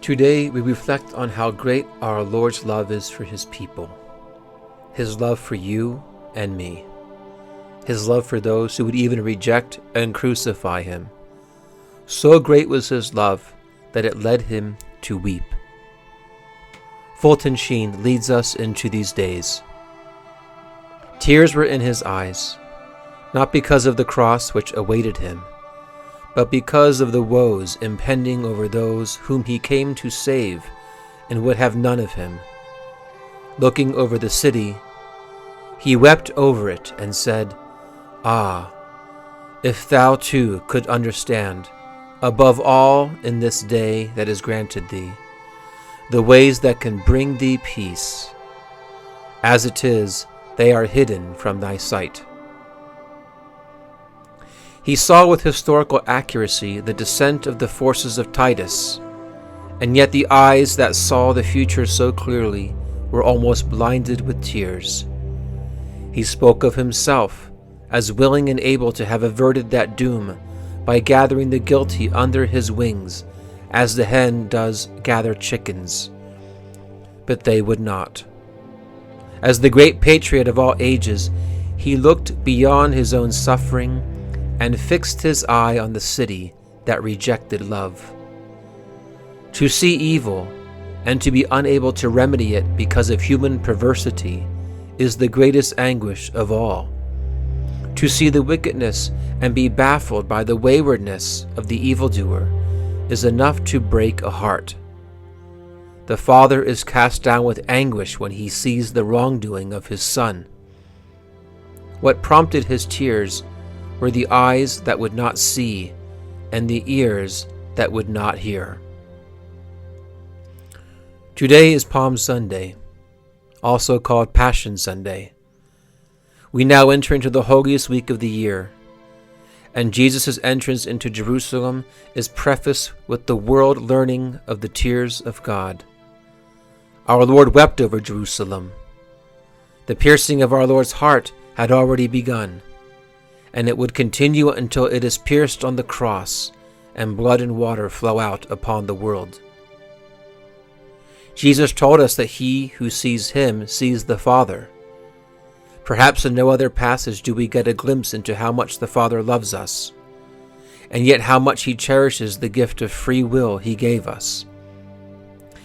Today we reflect on how great our Lord's love is for His people. His love for you and me. His love for those who would even reject and crucify Him. So great was His love that it led Him to weep. Fulton Sheen leads us into these days. Tears were in His eyes, not because of the cross which awaited Him, but because of the woes impending over those whom He came to save and would have none of Him. Looking over the city, He wept over it and said, "Ah, if thou too could understand, above all in this day that is granted thee, the ways that can bring thee peace. As it is, they are hidden from thy sight." He saw with historical accuracy the descent of the forces of Titus, and yet the eyes that saw the future so clearly were almost blinded with tears. He spoke of Himself as willing and able to have averted that doom by gathering the guilty under His wings, as the hen does gather chickens. But they would not. As the great patriot of all ages, He looked beyond His own suffering and fixed His eye on the city that rejected love. To see evil and to be unable to remedy it because of human perversity is the greatest anguish of all. To see the wickedness and be baffled by the waywardness of the evildoer is enough to break a heart. The Father is cast down with anguish when He sees the wrongdoing of His Son. What prompted His tears were the eyes that would not see and the ears that would not hear. Today is Palm Sunday, also called Passion Sunday. We now enter into the holiest week of the year, and Jesus' entrance into Jerusalem is prefaced with the world learning of the tears of God. Our Lord wept over Jerusalem. The piercing of our Lord's heart had already begun, and it would continue until it is pierced on the cross and blood and water flow out upon the world. Jesus told us that he who sees Him sees the Father. Perhaps in no other passage do we get a glimpse into how much the Father loves us, and yet how much He cherishes the gift of free will He gave us.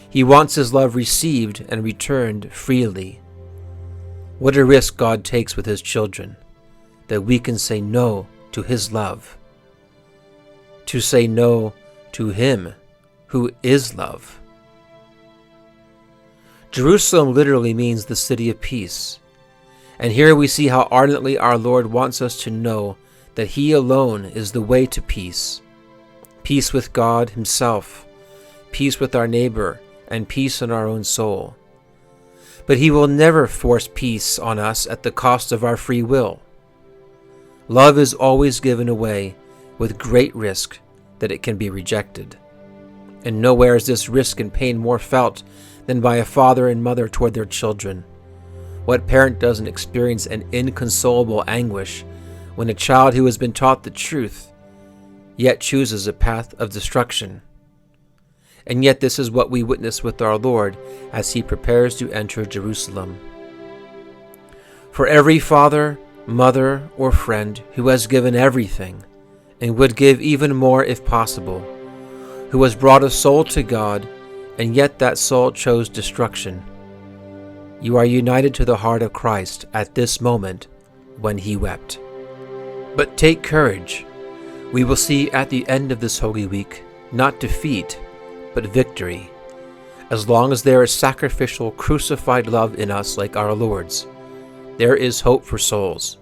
He wants His love received and returned freely. What a risk God takes with His children, that we can say no to His love, to say no to Him who is love. Jerusalem literally means the city of peace, and here we see how ardently our Lord wants us to know that He alone is the way to peace. Peace with God Himself, peace with our neighbor, and peace in our own soul. But He will never force peace on us at the cost of our free will. Love is always given away with great risk that it can be rejected. And nowhere is this risk and pain more felt than by a father and mother toward their children. What parent doesn't experience an inconsolable anguish when a child who has been taught the truth yet chooses a path of destruction? And yet this is what we witness with our Lord as He prepares to enter Jerusalem. For every father, mother, or friend who has given everything, and would give even more if possible, who has brought a soul to God, and yet that soul chose destruction, you are united to the heart of Christ at this moment when He wept. But take courage. We will see at the end of this Holy Week not defeat, but victory, as long as there is sacrificial, crucified love in us like our Lord's. There is hope for souls,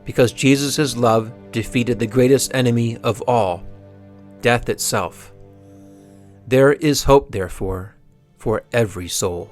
because Jesus' love defeated the greatest enemy of all, death itself. There is hope, therefore, for every soul.